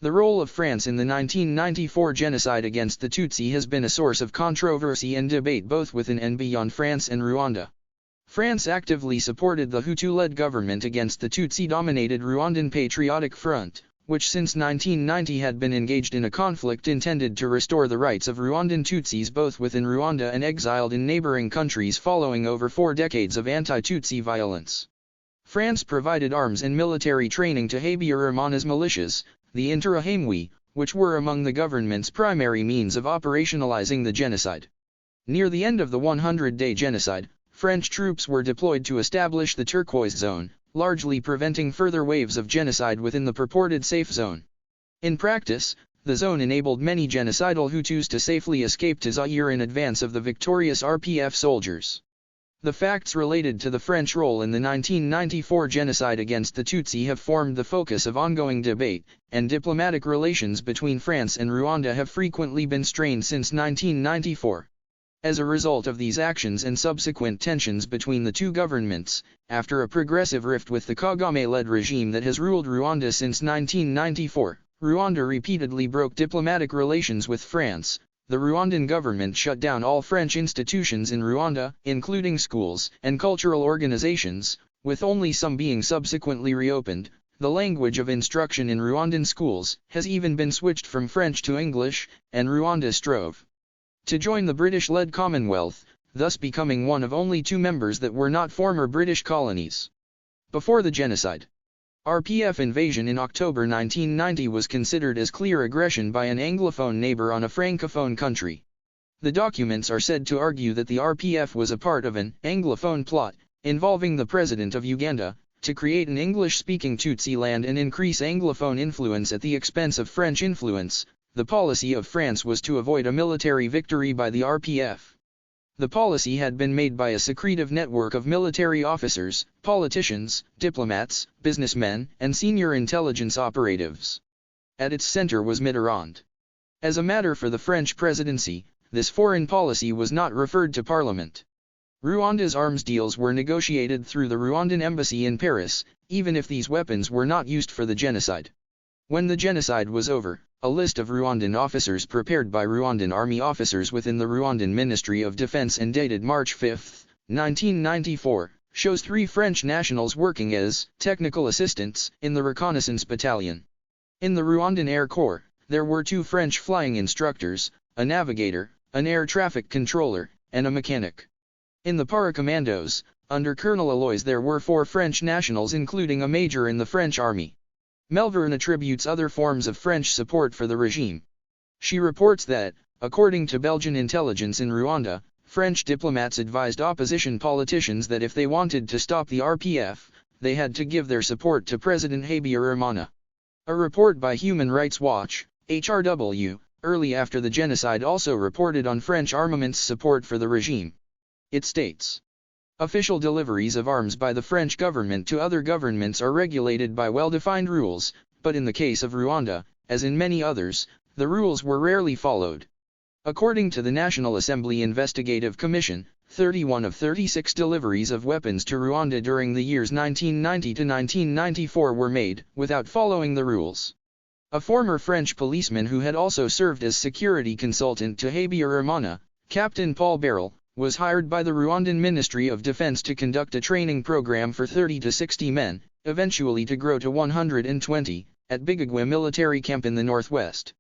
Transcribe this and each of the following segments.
The role of France in the 1994 genocide against the Tutsi has been a source of controversy and debate both within and beyond France and Rwanda. France actively supported the Hutu-led government against the Tutsi-dominated Rwandan Patriotic Front, which since 1990 had been engaged in a conflict intended to restore the rights of Rwandan Tutsis both within Rwanda and exiled in neighboring countries following over 4 decades of anti-Tutsi violence. France provided arms and military training to Habyarimana's militias, the Interahamwe, which were among the government's primary means of operationalizing the genocide. Near the end of the 100-day genocide, French troops were deployed to establish the Turquoise Zone, largely preventing further waves of genocide within the purported safe zone. In practice, the zone enabled many genocidal Hutus to safely escape to Zaire in advance of the victorious RPF soldiers. The facts related to the French role in the 1994 genocide against the Tutsi have formed the focus of ongoing debate, and diplomatic relations between France and Rwanda have frequently been strained since 1994. As a result of these actions and subsequent tensions between the two governments, after a progressive rift with the Kagame-led regime that has ruled Rwanda since 1994, Rwanda repeatedly broke diplomatic relations with France. The Rwandan government shut down all French institutions in Rwanda, including schools and cultural organizations, with only some being subsequently reopened. The language of instruction in Rwandan schools has even been switched from French to English, and Rwanda strove to join the British-led Commonwealth, thus becoming one of only 2 members that were not former British colonies. Before the genocide, RPF invasion in October 1990 was considered as clear aggression by an Anglophone neighbor on a Francophone country. The documents are said to argue that the RPF was a part of an Anglophone plot, involving the president of Uganda, to create an English-speaking Tutsi land and increase Anglophone influence at the expense of French influence. The policy of France was to avoid a military victory by the RPF. The policy had been made by a secretive network of military officers, politicians, diplomats, businessmen, and senior intelligence operatives. At its center was Mitterrand. As a matter for the French presidency, this foreign policy was not referred to Parliament. Rwanda's arms deals were negotiated through the Rwandan embassy in Paris, even if these weapons were not used for the genocide. When the genocide was over, a list of Rwandan officers prepared by Rwandan army officers within the Rwandan Ministry of Defense and dated March 5, 1994, shows 3 French nationals working as technical assistants in the reconnaissance battalion. In the Rwandan Air Corps, there were 2 French flying instructors, a navigator, an air traffic controller, and a mechanic. In the Paracommandos, under Colonel Aloys, there were 4 French nationals including a major in the French army. Melverne attributes other forms of French support for the regime. She reports that, according to Belgian intelligence in Rwanda, French diplomats advised opposition politicians that if they wanted to stop the RPF, they had to give their support to President Habyarimana. A report by Human Rights Watch, HRW, early after the genocide also reported on French armaments support for the regime. It states, official deliveries of arms by the French government to other governments are regulated by well-defined rules, but in the case of Rwanda, as in many others, the rules were rarely followed. According to the National Assembly Investigative Commission, 31 of 36 deliveries of weapons to Rwanda during the years 1990 to 1994 were made without following the rules. A former French policeman who had also served as security consultant to Habyarimana, Captain Paul Beryl, was hired by the Rwandan Ministry of Defense to conduct a training program for 30 to 60 men, eventually to grow to 120, at Bigogwe military camp in the northwest.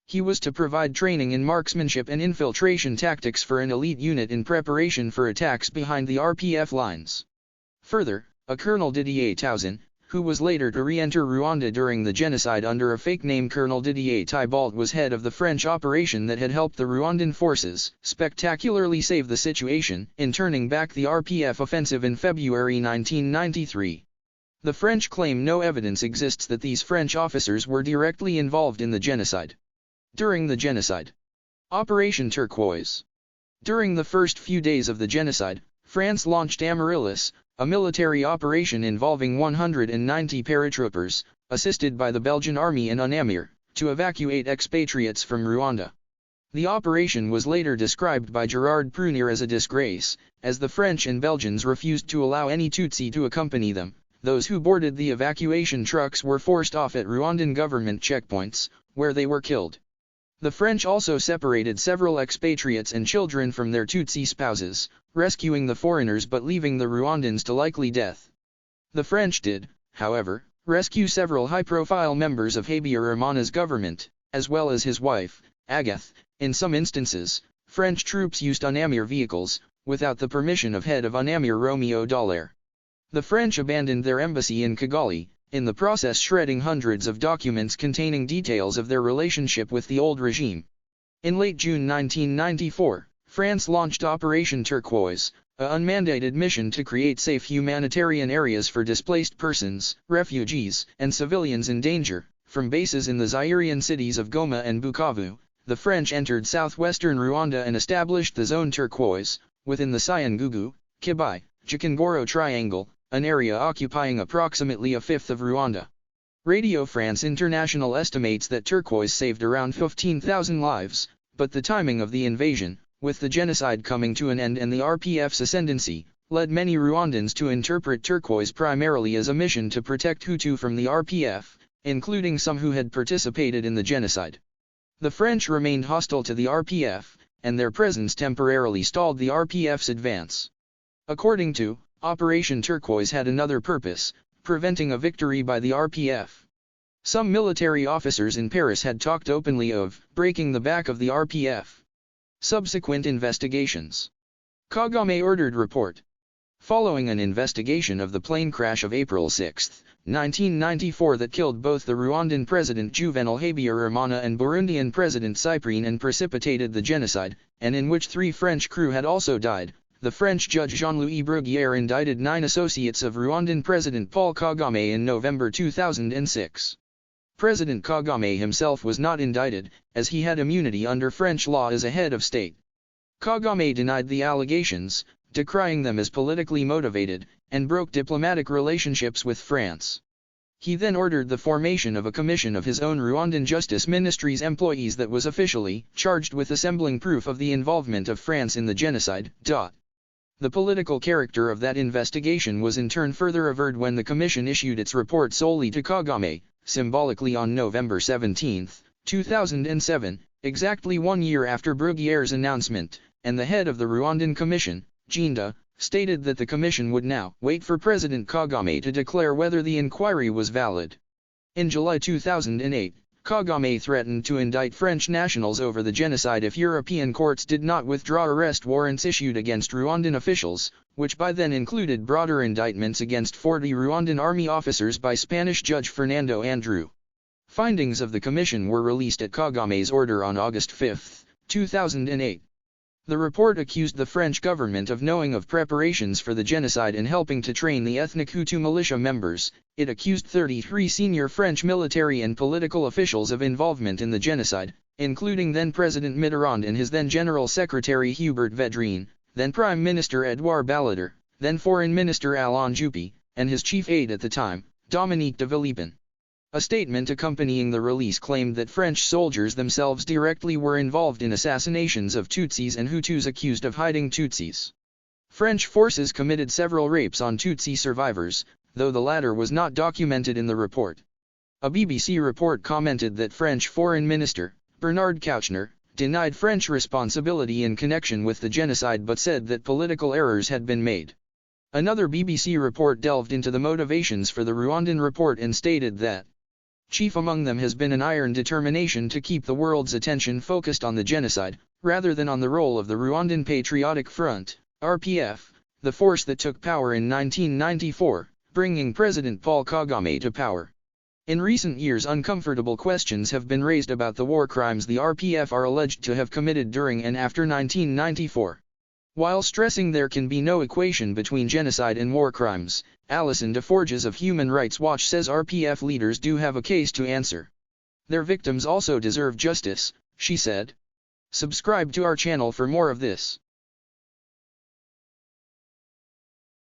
He was to provide training in marksmanship and infiltration tactics for an elite unit in preparation for attacks behind the RPF lines. Further, a Colonel Didier Tauzin, who was later to re-enter Rwanda during the genocide under a fake name Colonel Didier Thibault, was head of the French operation that had helped the Rwandan forces spectacularly save the situation in turning back the RPF offensive in February 1993. The French claim no evidence exists that these French officers were directly involved in the genocide. During the genocide, Operation Turquoise. During the first few days of the genocide, France launched Amaryllis, a military operation involving 190 paratroopers, assisted by the Belgian army and UNAMIR, to evacuate expatriates from Rwanda. The operation was later described by Gerard Prunier as a disgrace, as the French and Belgians refused to allow any Tutsi to accompany them. Those who boarded the evacuation trucks were forced off at Rwandan government checkpoints, where they were killed. The French also separated several expatriates and children from their Tutsi spouses, rescuing the foreigners but leaving the Rwandans to likely death. The French did, however, rescue several high-profile members of Habyarimana's government, as well as his wife, Agathe. In some instances, French troops used UNAMIR vehicles, without the permission of head of UNAMIR Romeo Dallaire. The French abandoned their embassy in Kigali, in the process shredding hundreds of documents containing details of their relationship with the old regime. In late June 1994, France launched Operation Turquoise, an unmandated mission to create safe humanitarian areas for displaced persons, refugees, and civilians in danger. From bases in the Zairian cities of Goma and Bukavu, the French entered southwestern Rwanda and established the Zone Turquoise, within the Cyangugu, Kibai, Gikongoro Triangle, an area occupying approximately a fifth of Rwanda. Radio France International estimates that Turquoise saved around 15,000 lives, but the timing of the invasion, with the genocide coming to an end and the RPF's ascendancy, led many Rwandans to interpret Turquoise primarily as a mission to protect Hutu from the RPF, including some who had participated in the genocide. The French remained hostile to the RPF, and their presence temporarily stalled the RPF's advance. According to Operation Turquoise had another purpose, preventing a victory by the RPF. Some military officers in Paris had talked openly of breaking the back of the RPF. Subsequent investigations. Kagame ordered report. Following an investigation of the plane crash of April 6, 1994 that killed both the Rwandan President Juvenal Habyarimana and Burundian President Cyprien and precipitated the genocide, and in which 3 French crew had also died, the French judge Jean-Louis Bruguière indicted 9 associates of Rwandan President Paul Kagame in November 2006. President Kagame himself was not indicted, as he had immunity under French law as a head of state. Kagame denied the allegations, decrying them as politically motivated, and broke diplomatic relationships with France. He then ordered the formation of a commission of his own Rwandan Justice Ministry's employees that was officially charged with assembling proof of the involvement of France in the genocide. The political character of that investigation was in turn further averred when the commission issued its report solely to Kagame, symbolically on November 17, 2007, exactly 1 year after Bruguière's announcement, and the head of the Rwandan Commission, Ginda, stated that the commission would now wait for President Kagame to declare whether the inquiry was valid. In July 2008, Kagame threatened to indict French nationals over the genocide if European courts did not withdraw arrest warrants issued against Rwandan officials, which by then included broader indictments against 40 Rwandan army officers by Spanish Judge Fernando Andrew. Findings of the commission were released at Kagame's order on August 5, 2008. The report accused the French government of knowing of preparations for the genocide and helping to train the ethnic Hutu militia members. It accused 33 senior French military and political officials of involvement in the genocide, including then-President Mitterrand and his then-General Secretary Hubert Védrine, then-Prime Minister Edouard Balladur, then-Foreign Minister Alain Juppé, and his chief aide at the time, Dominique de Villepin. A statement accompanying the release claimed that French soldiers themselves directly were involved in assassinations of Tutsis and Hutus accused of hiding Tutsis. French forces committed several rapes on Tutsi survivors, though the latter was not documented in the report. A BBC report commented that French Foreign Minister, Bernard Kouchner, denied French responsibility in connection with the genocide but said that political errors had been made. Another BBC report delved into the motivations for the Rwandan report and stated that chief among them has been an iron determination to keep the world's attention focused on the genocide, rather than on the role of the Rwandan Patriotic Front, RPF, the force that took power in 1994, bringing President Paul Kagame to power. In recent years, uncomfortable questions have been raised about the war crimes the RPF are alleged to have committed during and after 1994. While stressing there can be no equation between genocide and war crimes, Alison Deforges of Human Rights Watch says RPF leaders do have a case to answer. Their victims also deserve justice, she said. Subscribe to our channel for more of this.